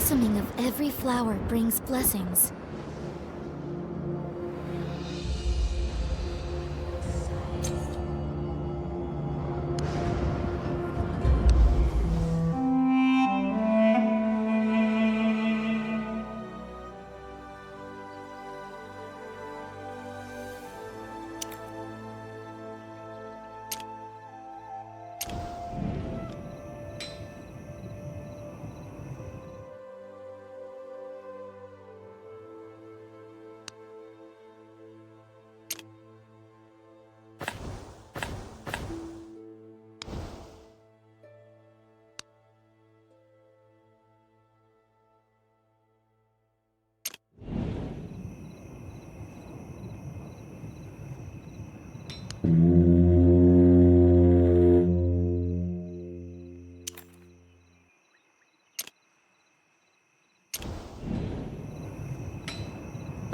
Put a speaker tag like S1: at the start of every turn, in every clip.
S1: blossoming of every flower brings blessings.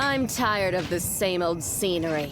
S2: I'm tired of the same old scenery.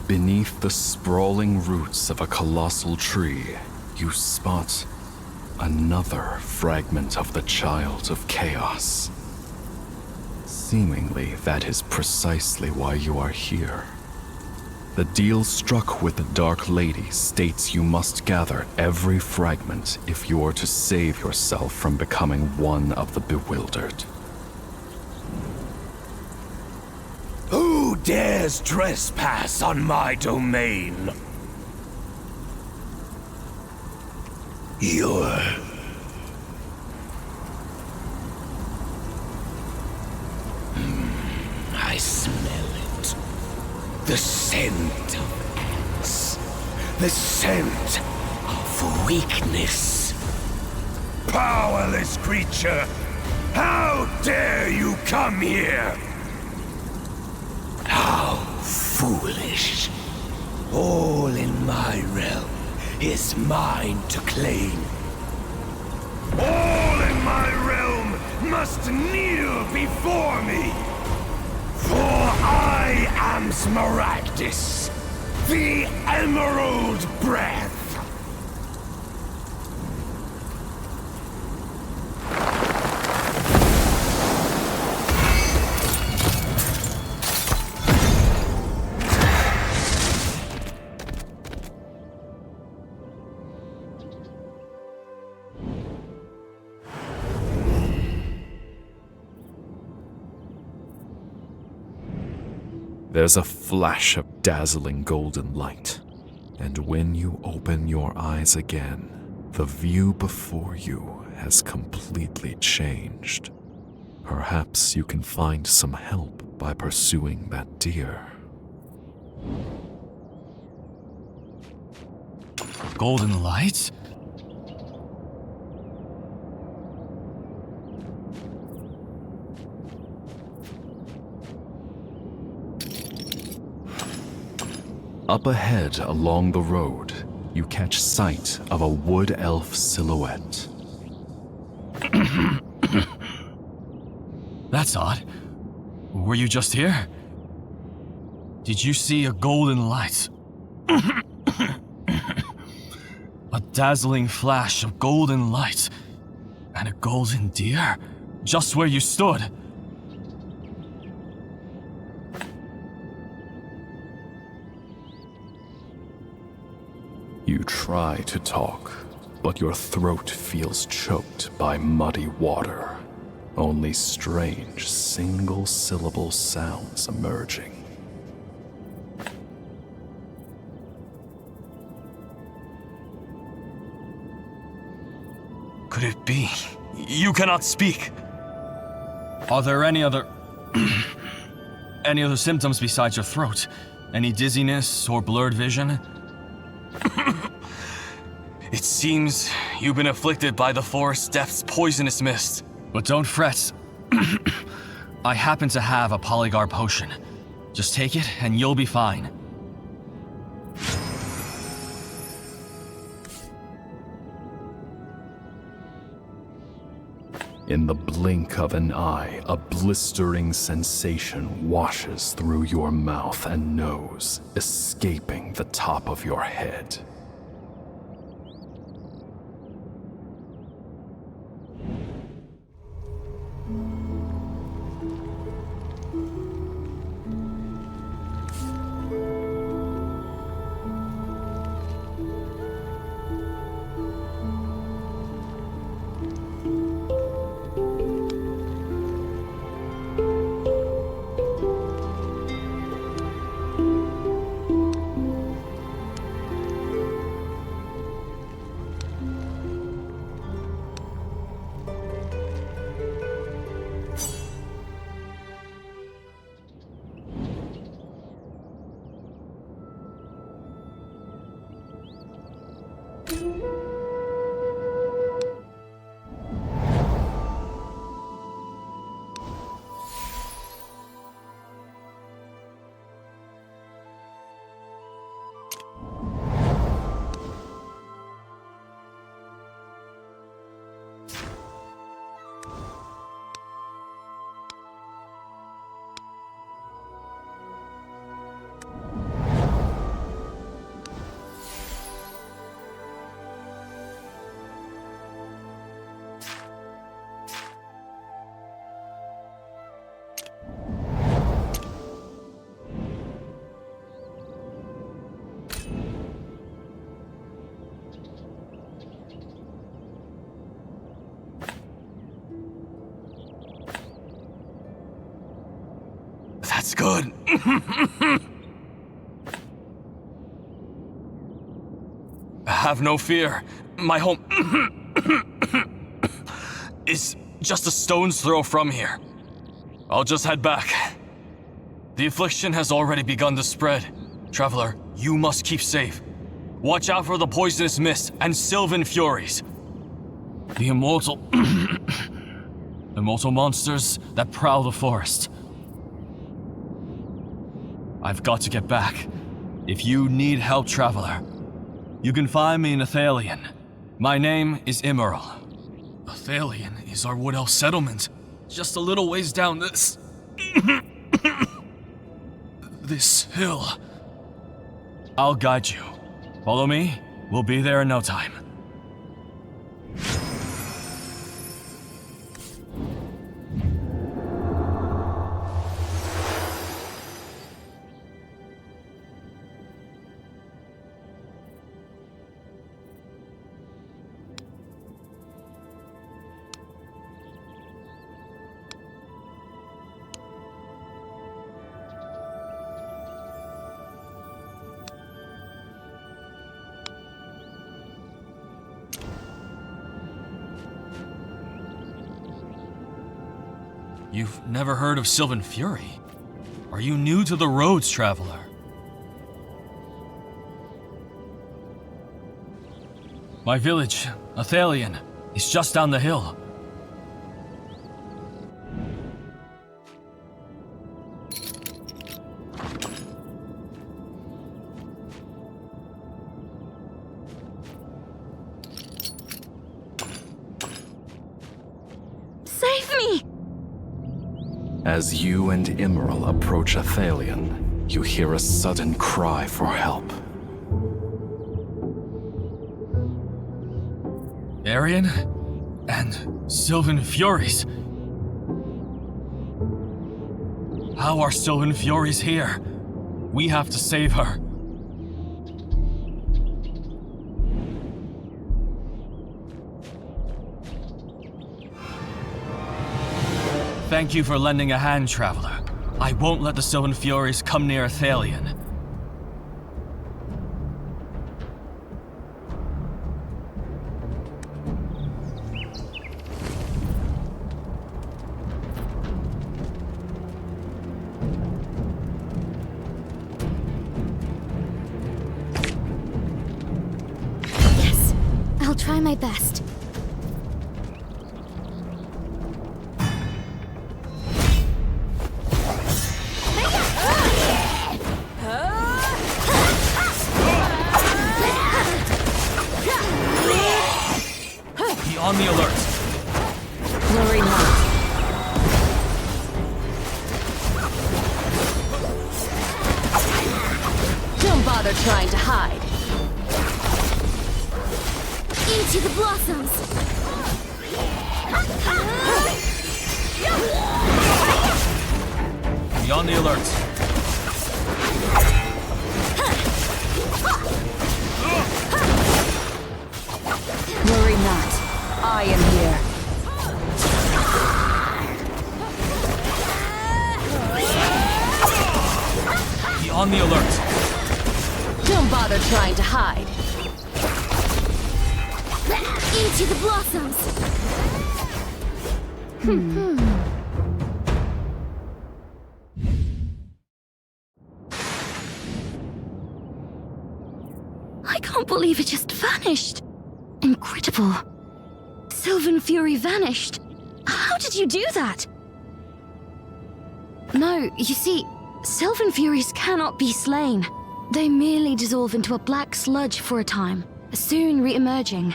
S3: Beneath the sprawling roots of a colossal tree, you spot another fragment of the Child of Chaos. Seemingly, that is precisely why you are here. The deal struck with the Dark Lady states you must gather every fragment if you are to save yourself from becoming one of the bewildered.
S4: Who dares trespass on my domain? I smell it. The scent of ants. The scent of weakness. Powerless creature! How dare you come here? How foolish. All in my realm is mine to claim. All in my realm must kneel before me. For I am Smaragdus, the Emerald Breath.
S3: There's a flash of dazzling golden light, and when you open your eyes again, the view before you has completely changed. Perhaps you can find some help by pursuing that deer.
S5: Golden light?
S3: Up ahead along the road, you catch sight of a wood elf silhouette.
S5: That's odd. Were you just here? Did you see a golden light? A dazzling flash of golden light and a golden deer just where you stood.
S3: You try to talk, but your throat feels choked by muddy water. Only strange, single-syllable sounds emerging.
S5: Could it be? You cannot speak. Are there any other... any other symptoms besides your throat? Any dizziness or blurred vision? It seems you've been afflicted by the forest depth's poisonous mist. But don't fret. I happen to have a Polygar potion. Just take it and you'll be fine.
S3: In the blink of an eye, a blistering sensation washes through your mouth and nose, escaping the top of your head.
S5: That's good. Have no fear. My home is just a stone's throw from here. I'll just head back. The affliction has already begun to spread. Traveler, you must keep safe. Watch out for the poisonous mist and Sylvan Furies. The immortal monsters that prowl the forest. I've got to get back. If you need help, Traveler, you can find me in Athalion. My name is Immeral. Athalion is our Wood Elf settlement, just a little ways down this... this hill. I'll guide you. Follow me, we'll be there in no time. You've never heard of Sylvan Fury? Are you new to the roads, Traveler? My village, Athalion, is just down the hill.
S1: Save me!
S3: As you and Immeral approach Athalion, you hear a sudden cry for help.
S5: Arian and Sylvan Furies. How are Sylvan Furies here? We have to save her. Thank you for lending a hand, Traveler. I won't let the Sylvan Furies come near Athalion.
S1: try my best.
S5: Be on the alert.
S2: Worry not. Don't bother trying to hide.
S1: Into the blossoms!
S5: Be on the alert.
S2: Worry not. I am here.
S5: Be on the alert.
S2: Don't bother trying to hide.
S1: Into the blossoms! I can't believe it just vanished. Incredible. Sylvan Fury vanished. How did you do that? No, you see, Sylvan Furies cannot be slain. They merely dissolve into a black sludge for a time, soon re-emerging.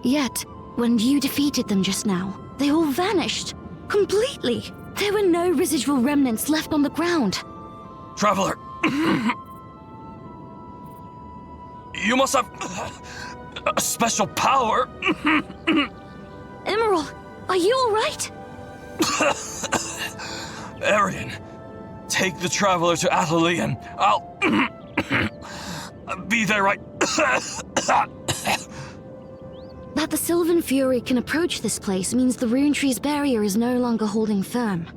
S1: Yet, when you defeated them just now, they all vanished. Completely. There were no residual remnants left on the ground.
S5: Traveler. You must have a special power.
S1: Emerald, are you alright?
S5: Arian, take the traveler to Athalie and I'll be there right.
S1: That the Sylvan Fury can approach this place means the rune tree's barrier is no longer holding firm.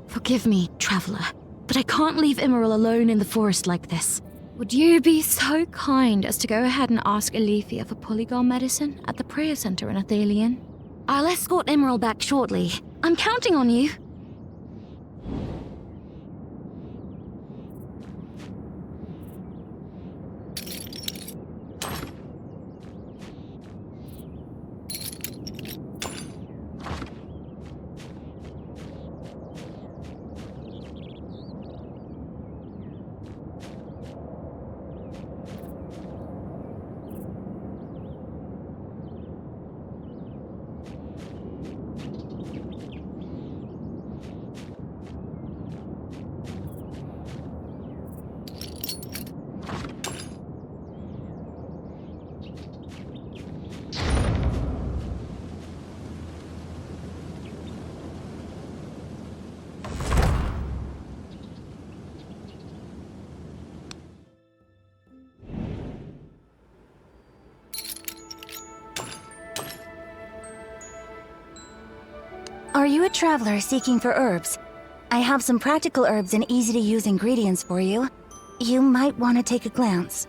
S1: Forgive me, traveler, but I can't leave Emerald alone in the forest like this.
S6: Would you be so kind as to go ahead and ask Alethea for Polygar medicine at the prayer center in Athalion?
S1: I'll escort Emerald back shortly. I'm counting on you.
S7: Are you a traveler seeking for herbs? I have some practical herbs and easy-to-use ingredients for you. You might want to take a glance.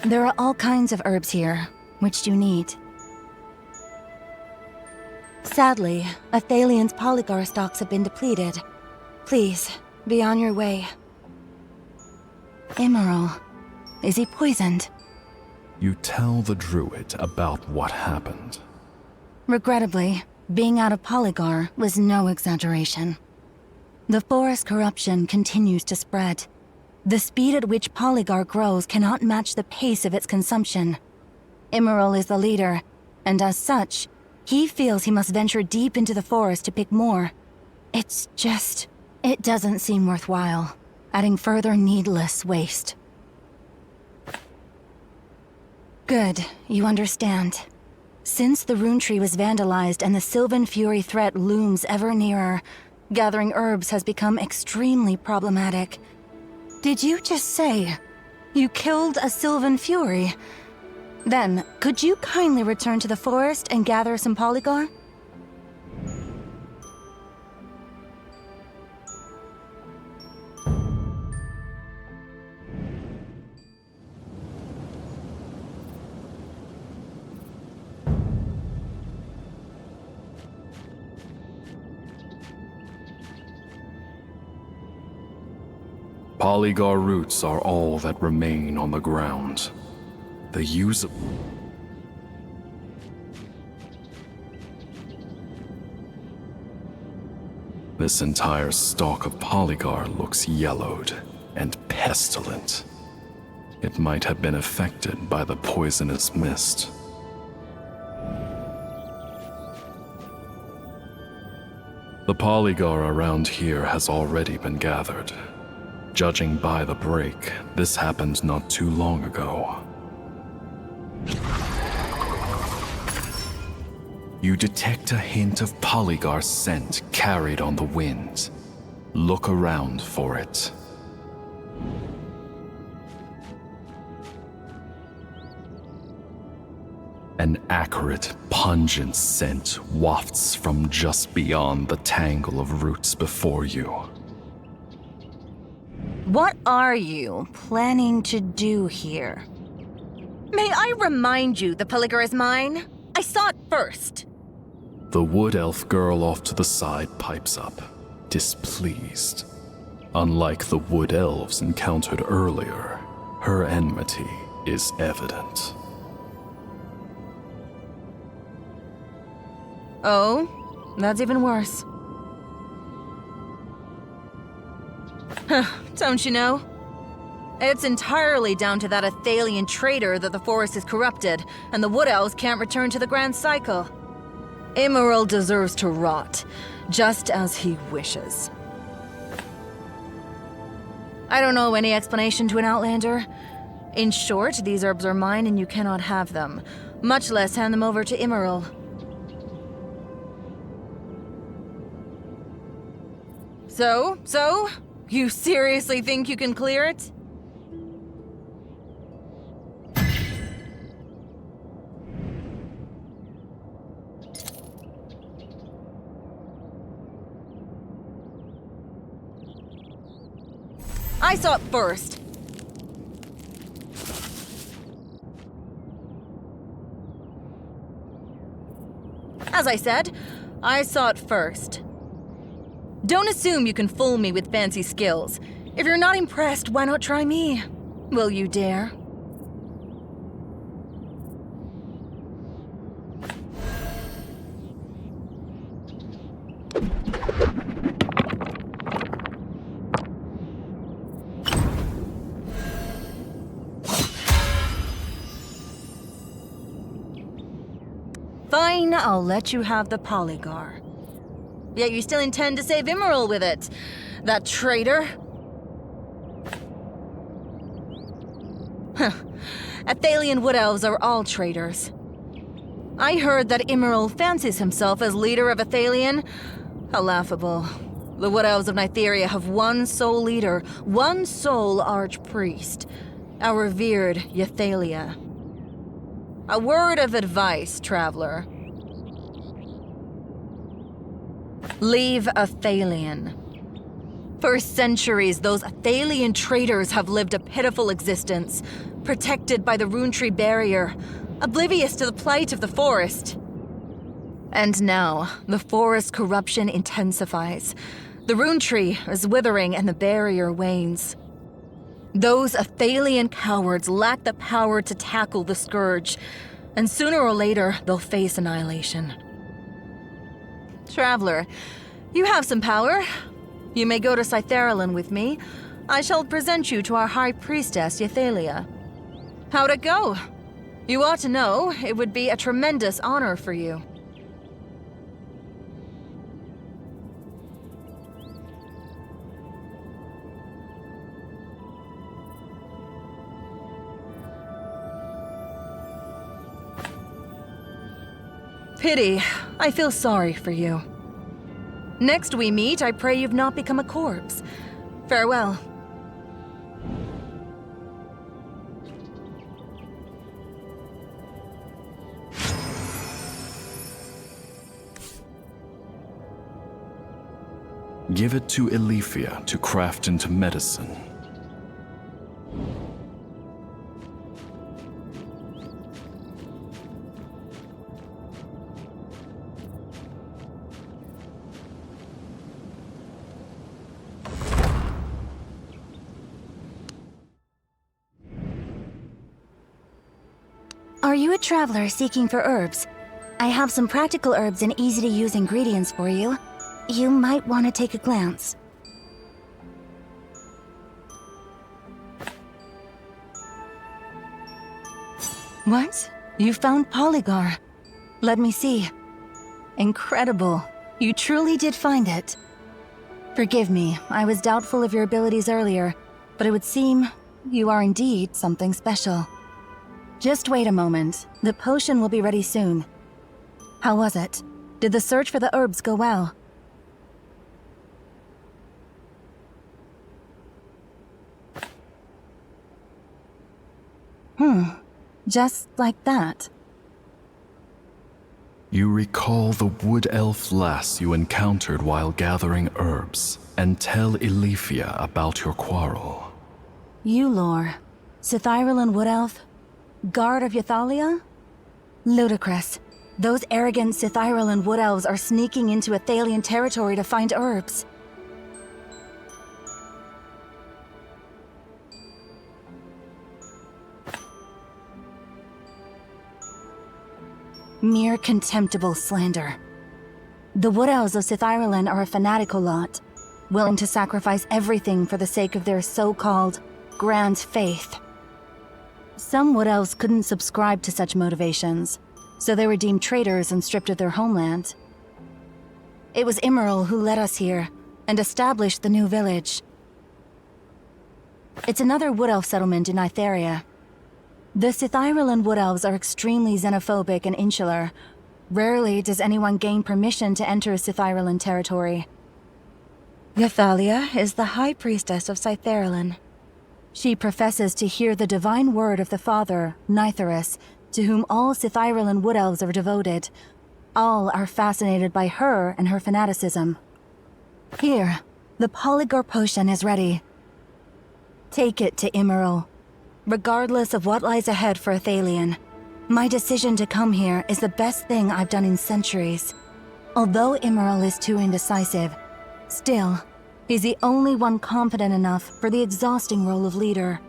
S7: There are all kinds of herbs here. Which do you need? Sadly, Athalion's Polygar stocks have been depleted. Please, be on your way. Emerald, is he poisoned?
S3: You tell the druid about what happened.
S7: Regrettably, being out of Polygar was no exaggeration. The forest corruption continues to spread. The speed at which Polygar grows cannot match the pace of its consumption. Emerald is the leader, and as such, he feels he must venture deep into the forest to pick more. It doesn't seem worthwhile, adding further needless waste. Good, you understand. Since the rune tree was vandalized and the Sylvan Fury threat looms ever nearer, gathering herbs has become extremely problematic. Did you just say you killed a Sylvan Fury? Then, could you kindly return to the forest and gather some Polygar?
S3: Polygar roots are all that remain on the ground. the user... This entire stalk of Polygar looks yellowed and pestilent. It might have been affected by the poisonous mist. The Polygar around here has already been gathered. Judging by the break, this happened not too long ago. You detect a hint of Polygar scent carried on the wind. Look around for it. An acrid, pungent scent wafts from just beyond the tangle of roots before you.
S7: What are you planning to do here? May I remind you the Polygar is mine? I saw it first.
S3: The wood elf girl off to the side pipes up, displeased. Unlike the wood elves encountered earlier, her enmity is evident.
S7: Oh, that's even worse. Don't you know? It's entirely down to that Athalian traitor that the forest is corrupted, and the Wood Elves can't return to the Grand Cycle. Emerald deserves to rot, just as he wishes. I don't know any explanation to an Outlander. In short, these herbs are mine and you cannot have them, much less hand them over to Emerald. So? You seriously think you can clear it? I saw it first. As I said, I saw it first. Don't assume you can fool me with fancy skills. If you're not impressed, why not try me? Will you dare? Fine, I'll let you have the Polygar. Yet you still intend to save Emerald with it. That traitor. Huh. Athalian Wood Elves are all traitors. I heard that Emerald fancies himself as leader of Athalian. How laughable. The Wood Elves of Nytheria have one sole leader, one sole archpriest, our revered Yathalia. A word of advice, traveler. Leave Athalian. For centuries, those Athalian traitors have lived a pitiful existence, protected by the Rune Tree barrier, oblivious to the plight of the forest. And now, the forest corruption intensifies. The Rune Tree is withering and the barrier wanes. Those Athalian cowards lack the power to tackle the scourge, and sooner or later, they'll face annihilation. Traveler, you have some power. You may go to Cytheralin with me. I shall present you to our High Priestess, Yathalia. How'd it go? You ought to know, it would be a tremendous honor for you. Pity. I feel sorry for you. Next we meet, I pray you've not become a corpse. Farewell.
S3: Give it to Elifia to craft into medicine.
S7: Are you a traveler seeking for herbs? I have some practical herbs and easy-to-use ingredients for you. You might want to take a glance. What? You found Polygar. Let me see. Incredible. You truly did find it. Forgive me, I was doubtful of your abilities earlier, but it would seem you are indeed something special. Just wait a moment. The potion will be ready soon. How was it? Did the search for the herbs go well? Just like that.
S3: You recall the wood elf lass you encountered while gathering herbs, and tell Elifia about your quarrel.
S7: Eulor, Sithyralan wood elf, guard of Ythalia? Ludicrous. Those arrogant Sithyralan wood elves are sneaking into Athalian territory to find herbs. Mere contemptible slander. The Wood Elves of Sithyralan are a fanatical lot, willing to sacrifice everything for the sake of their so-called grand faith. Some Wood Elves couldn't subscribe to such motivations, so they were deemed traitors and stripped of their homeland. It was Immeril who led us here and established the new village. It's another Wood Elf settlement in Ithera. The Sithyralan Wood Elves are extremely xenophobic and insular. Rarely does anyone gain permission to enter Sithyralan territory. Ythalia is the High Priestess of Scytheralan. She professes to hear the divine word of the Father, Nithorus, to whom all Sithyralan Wood Elves are devoted. All are fascinated by her and her fanaticism. Here, the Polygar potion is ready. Take it to Immeril. Regardless of what lies ahead for Athalion, my decision to come here is the best thing I've done in centuries. Although Immeril is too indecisive, still, he's the only one confident enough for the exhausting role of leader.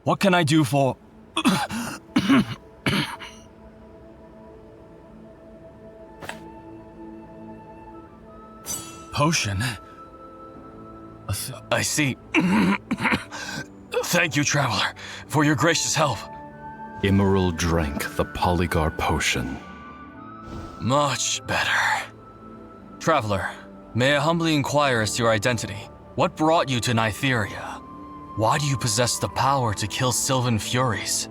S5: What can I do for... Potion? I see. Thank you, traveler, for your gracious help.
S3: Immeril drank the Polygar potion.
S5: Much better. Traveler, may I humbly inquire as to your identity? What brought you to Nytheria? Why do you possess the power to kill Sylvan Furies?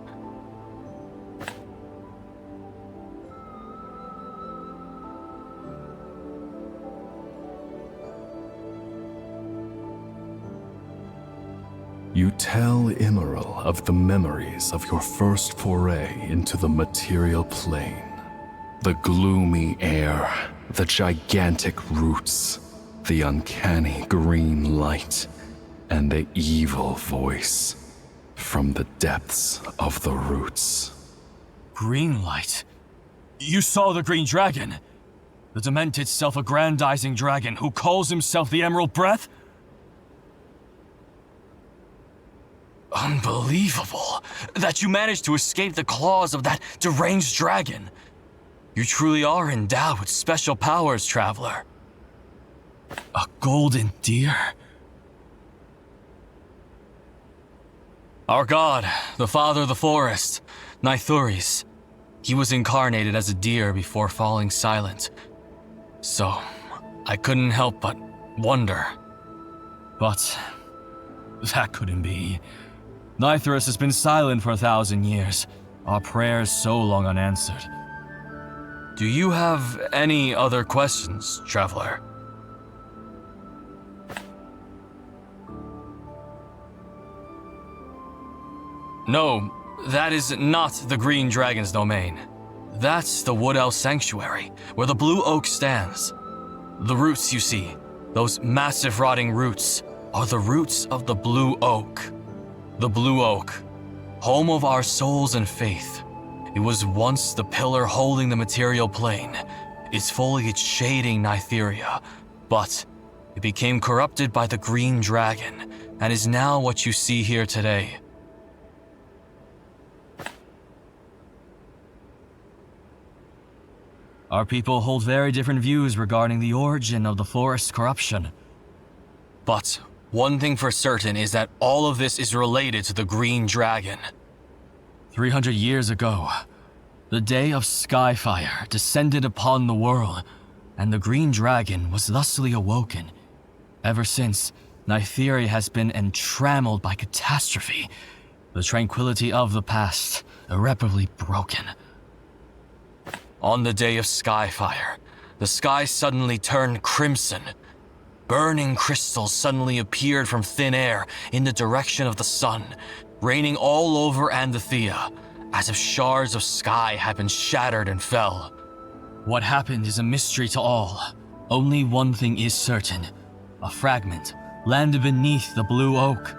S3: You tell Immeril of the memories of your first foray into the material plane. The gloomy air, the gigantic roots, the uncanny green light, and the evil voice from the depths of the roots.
S5: Green light? You saw the green dragon? The demented self-aggrandizing dragon who calls himself the Emerald Breath? Unbelievable that you managed to escape the claws of that deranged dragon. You truly are endowed with special powers, traveler. A golden deer? Our god, the father of the forest, Nythuris. He was incarnated as a deer before falling silent. So, I couldn't help but wonder. But that couldn't be. Nythuris has been silent for 1,000 years, our prayers so long unanswered. Do you have any other questions, traveler? No, that is not the Green Dragon's domain. That's the Wood Elf Sanctuary, where the Blue Oak stands. The roots you see, those massive rotting roots, are the roots of the Blue Oak. The Blue Oak, home of our souls and faith. It was once the pillar holding the material plane, its foliage shading Nytheria, but it became corrupted by the green dragon, and is now what you see here today. Our people hold very different views regarding the origin of the forest's corruption. But one thing for certain is that all of this is related to the green dragon. 300 years ago, the day of Skyfire descended upon the world, and the green dragon was thusly awoken. Ever since, Nytheria has been entrammelled by catastrophe, the tranquility of the past irreparably broken. On the day of Skyfire, the sky suddenly turned crimson. Burning crystals suddenly appeared from thin air in the direction of the sun, raining all over Andathea, as if shards of sky had been shattered and fell. What happened is a mystery to all. Only one thing is certain. A fragment landed beneath the blue oak.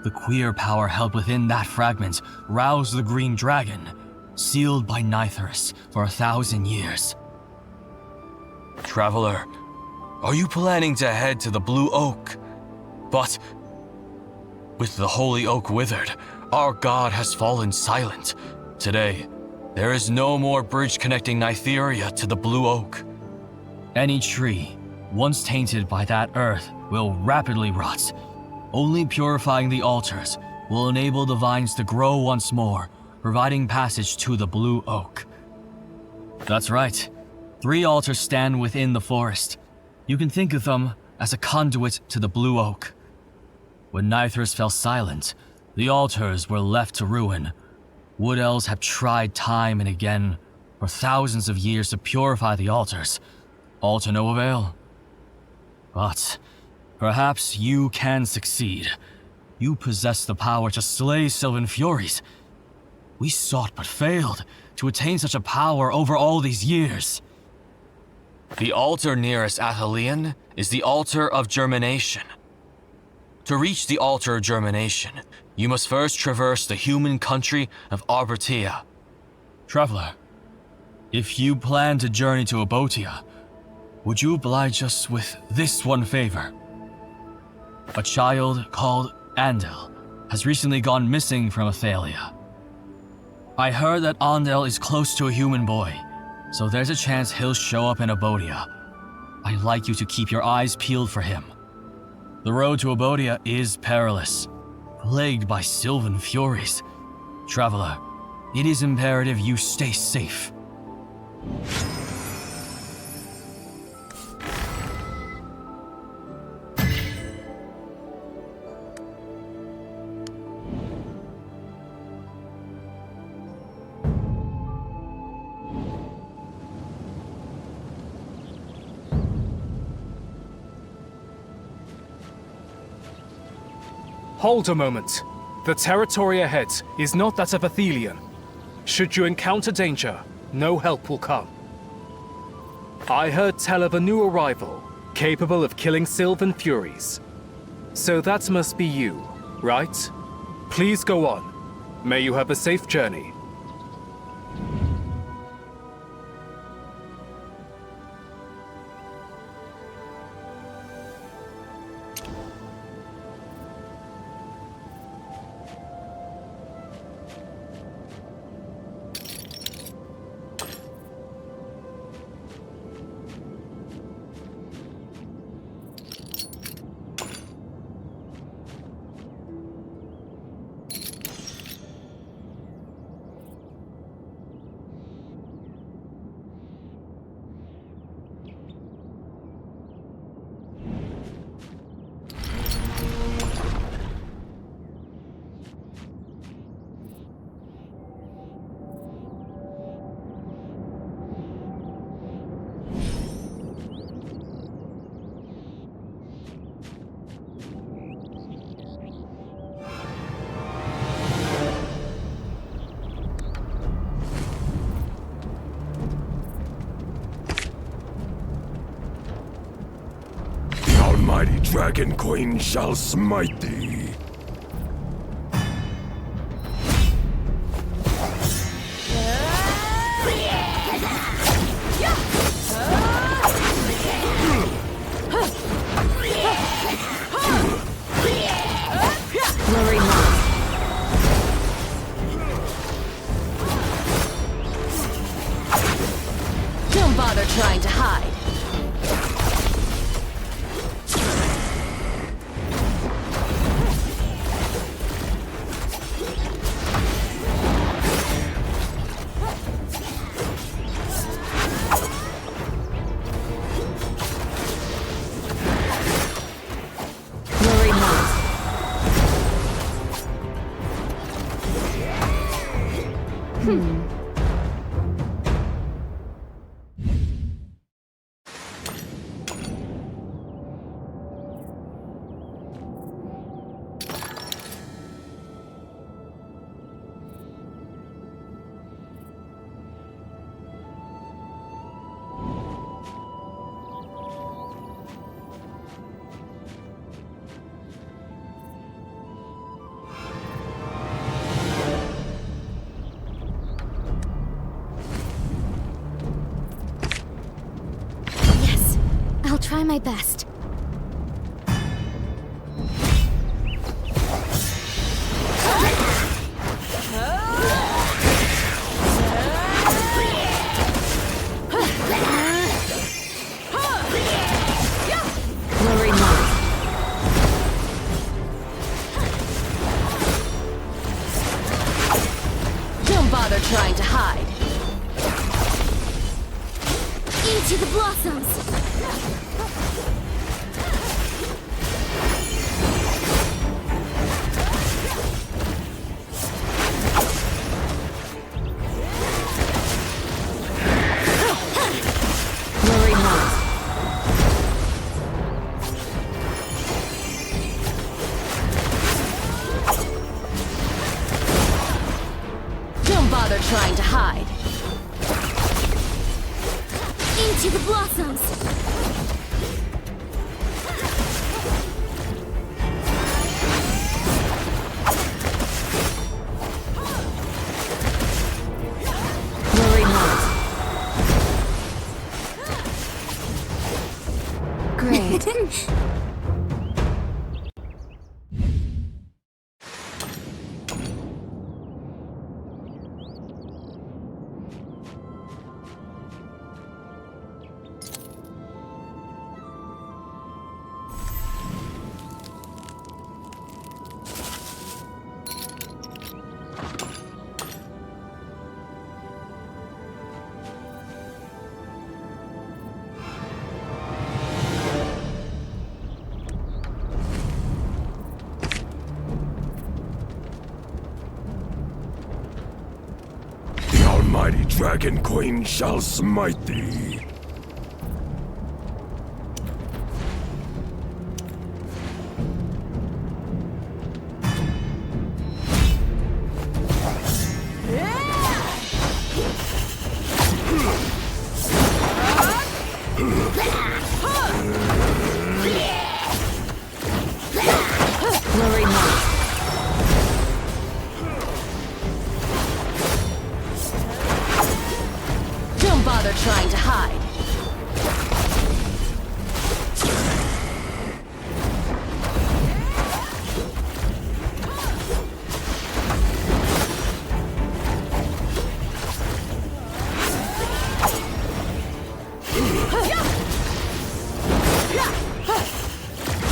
S5: The queer power held within that fragment roused the green dragon, sealed by Nytheris for 1,000 years. Traveler, are you planning to head to the blue oak? But with the holy oak withered, our god has fallen silent. Today, there is no more bridge connecting Nytheria to the blue oak. Any tree, once tainted by that earth, will rapidly rot. Only purifying the altars will enable the vines to grow once more, providing passage to the blue oak. That's right. 3 altars stand within the forest. You can think of them as a conduit to the blue oak. When Nytheris fell silent, the altars were left to ruin. Wood elves have tried time and again for thousands of years to purify the altars, all to no avail. But perhaps you can succeed. You possess the power to slay Sylvan Furies. We sought but failed to attain such a power over all these years. The altar nearest Athelion is the altar of germination. To reach the altar of germination, you must first traverse the human country of Arbertia. Traveler, if you plan to journey to Abotia, would you oblige us with this one favor? A child called Andel has recently gone missing from Athalia. I heard that Andel is close to a human boy, so there's a chance he'll show up in Abotia. I'd like you to keep your eyes peeled for him. The road to Abotia is perilous, plagued by Sylvan Furies. Traveler, it is imperative you stay safe.
S8: Hold a moment. The territory ahead is not that of Athelion. Should you encounter danger, no help will come. I heard tell of a new arrival, capable of killing Sylvan Furies. So that must be you, right? Please go on. May you have a safe journey.
S4: Mighty Dragon Queen shall smite thee.
S1: Yes, I'll try my best.
S2: Don't bother trying to hide.
S1: Into the blossoms!
S2: Worry not. Don't bother trying to hide.
S1: Into the blossoms!
S2: Worry not.
S1: Great.
S4: The almighty Dragon Queen shall smite thee.
S2: Worry not. Don't bother trying to hide.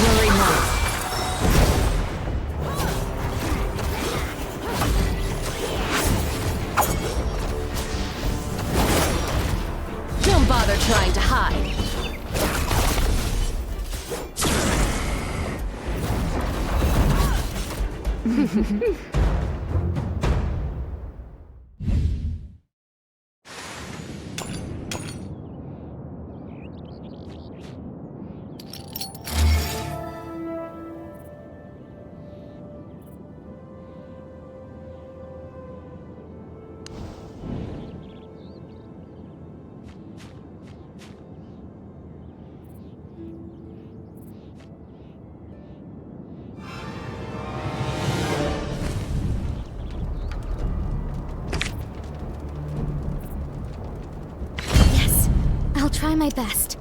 S2: Worry not. Don't bother trying to hide.
S1: Yes, I'll try my best.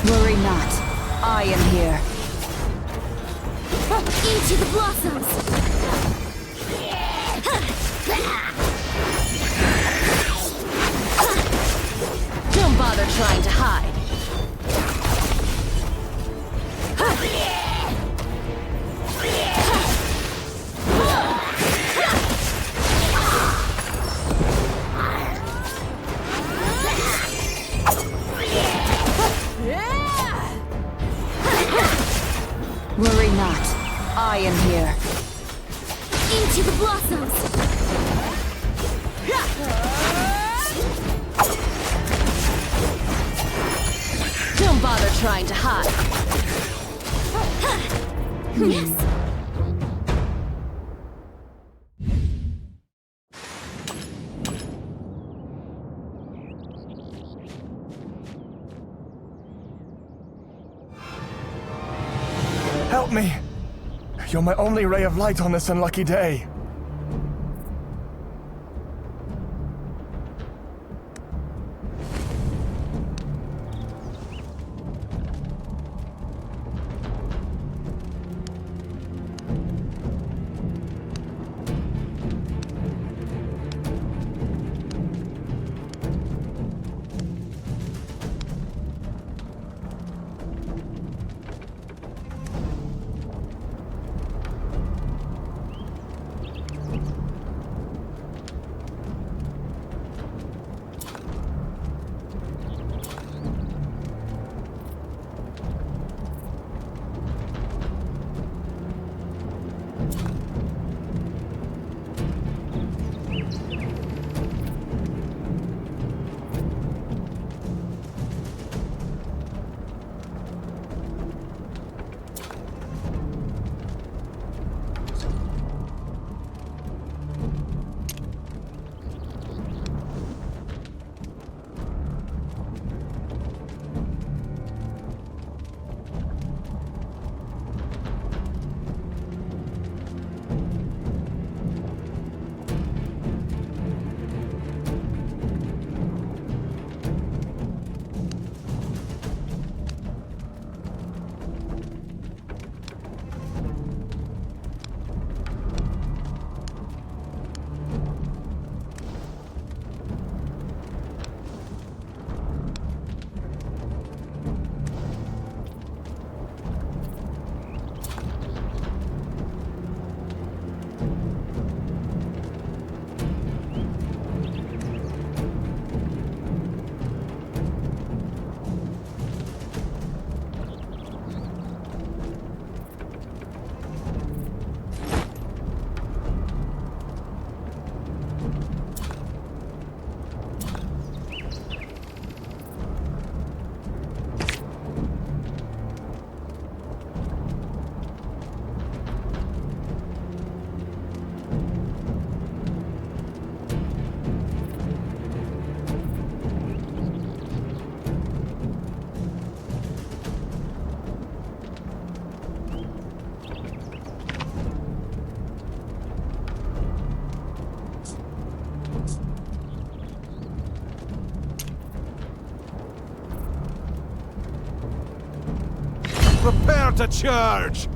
S2: Worry not. I am here.
S1: Into the blood! the blossoms!
S2: Don't bother trying to hide.
S1: Yes!
S9: Help me! You're my only ray of light on this unlucky day.
S4: Prepare to charge!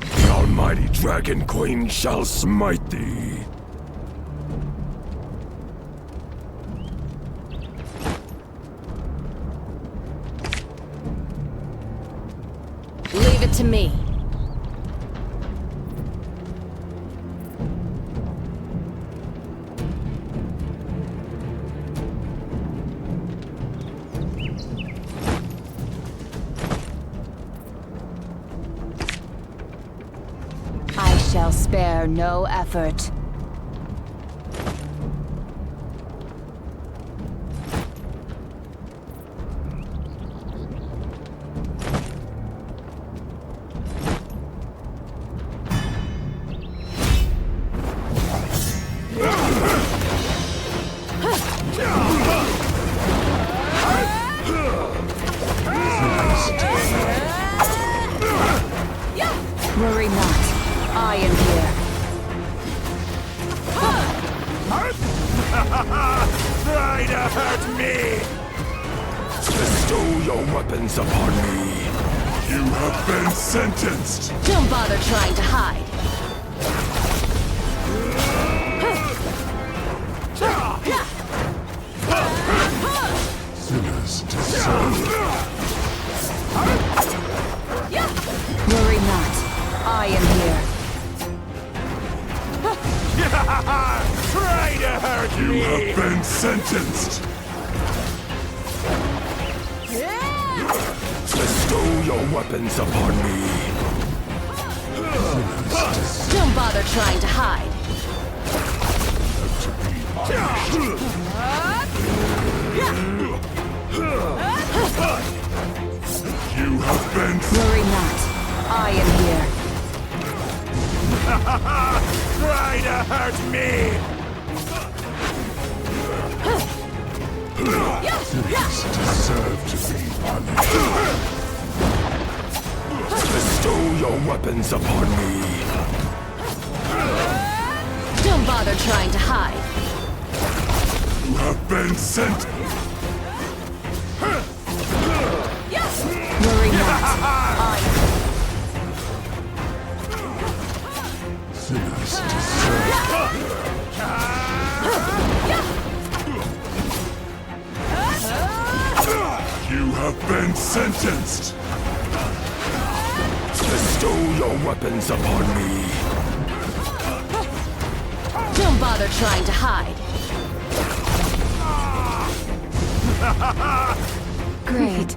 S4: The almighty Dragon Queen shall smite thee.
S2: Leave it to me. I shall spare no effort. Worry not. I am here.
S4: Try to hurt me! Bestow your weapons upon me. You have been sentenced.
S2: Don't bother trying to hide.
S4: Sinners deserve.
S2: Worry not. I am here.
S4: Try to hurt me! You have been sentenced! Bestow your weapons upon me!
S2: Don't bother trying to hide.
S4: You have been...
S2: Worry not. I am here.
S4: Try to hurt me! These deserve to be punished. Bestow your weapons upon me.
S2: Don't bother trying to hide.
S4: You have been sent.
S2: Worry not.
S4: Sinners deserve. You have been sentenced. Bestow your weapons upon me.
S2: Don't bother trying to hide.
S1: Great.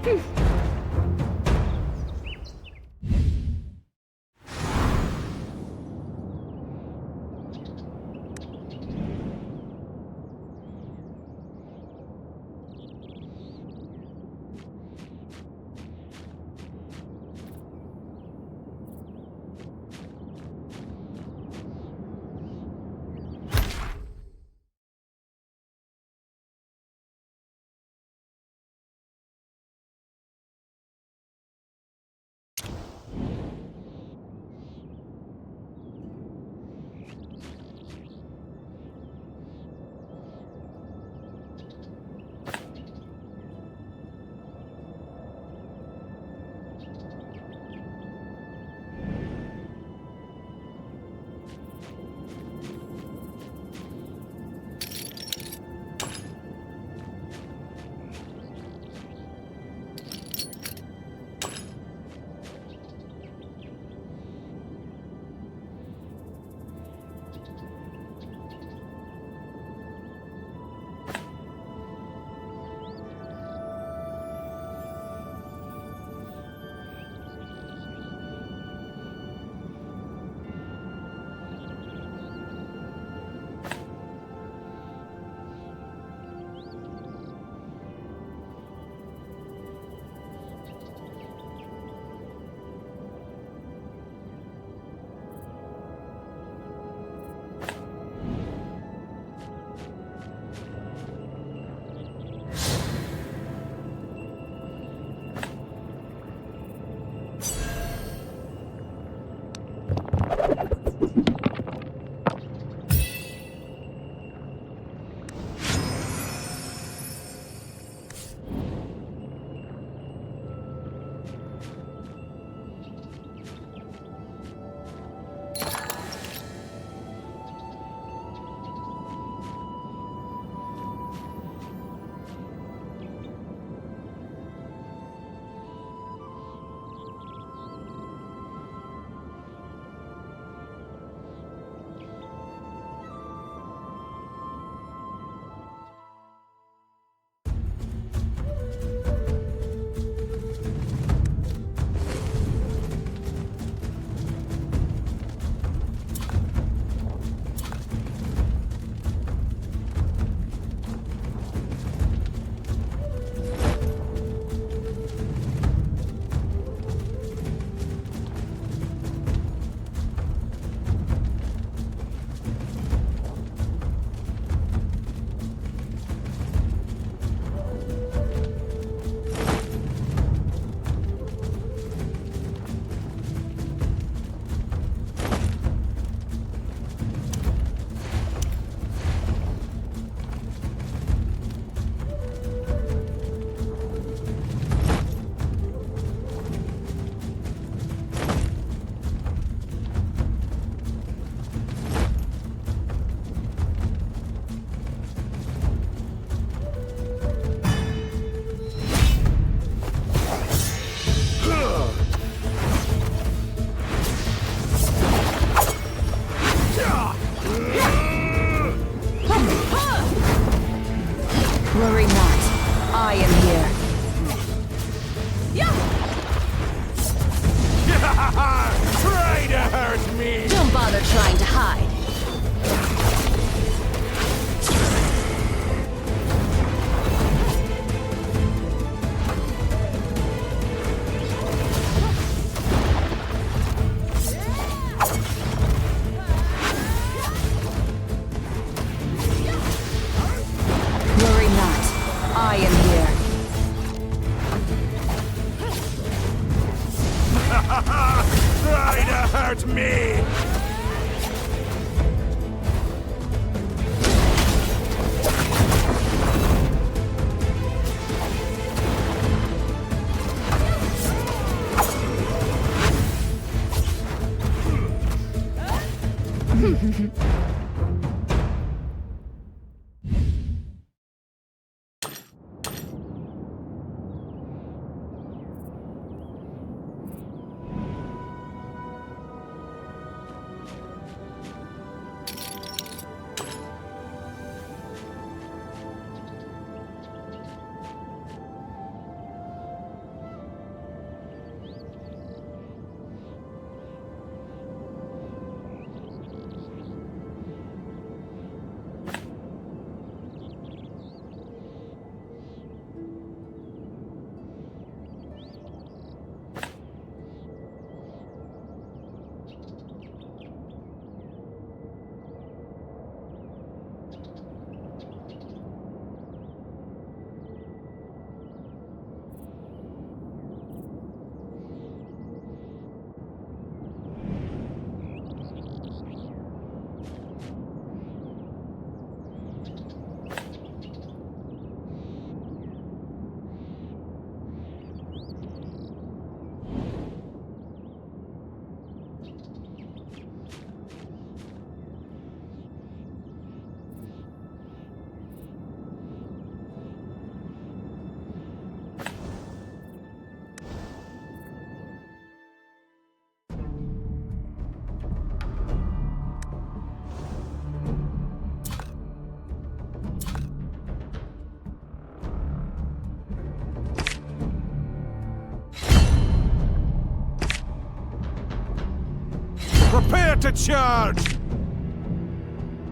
S4: Prepare to charge!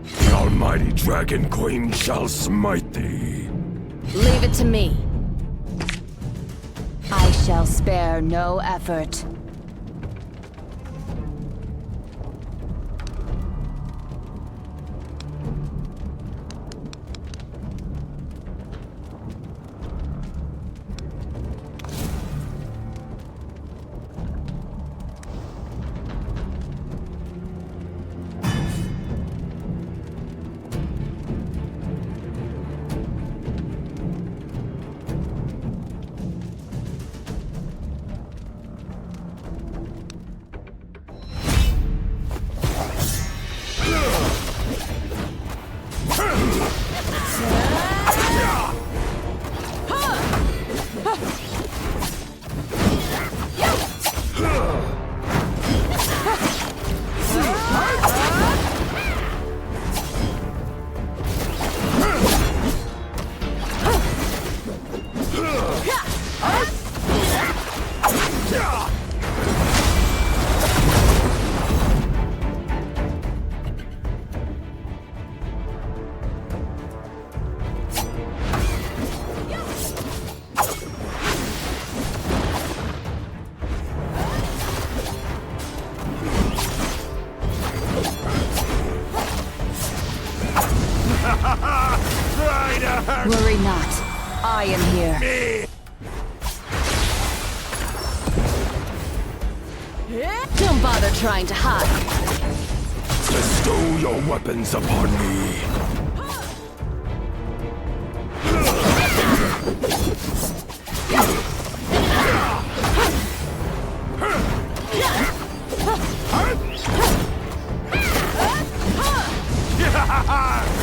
S4: The almighty Dragon Queen shall smite thee.
S2: Leave it to me. I shall spare no effort. Worry not. I am here. Don't bother trying to hide.
S4: Bestow your weapons upon me.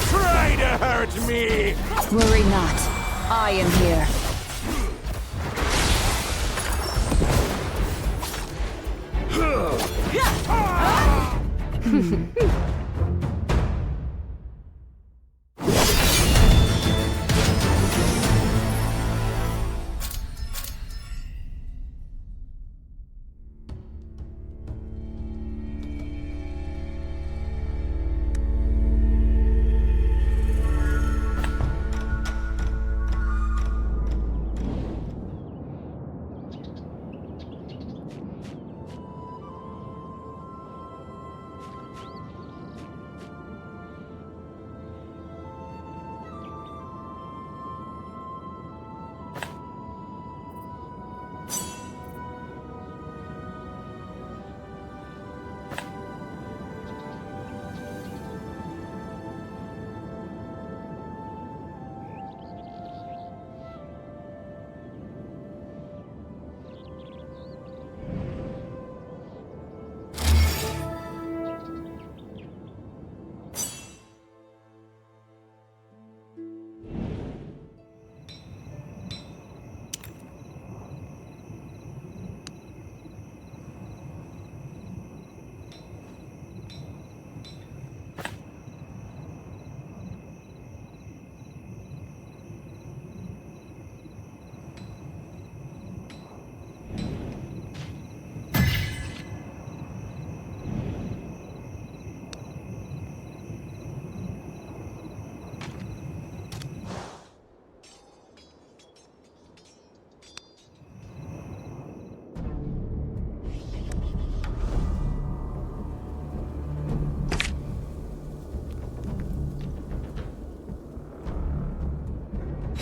S4: Try to hurt me!
S2: Worry not. I am here.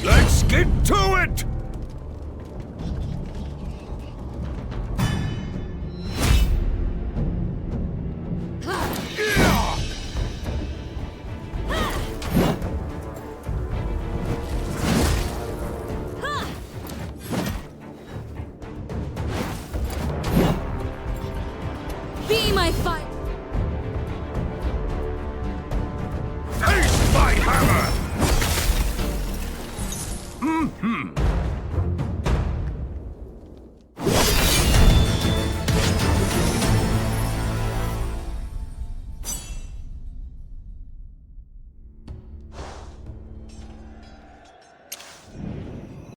S4: Let's get to it!
S1: Be my fire!
S4: Taste my hammer! Mm-hmm.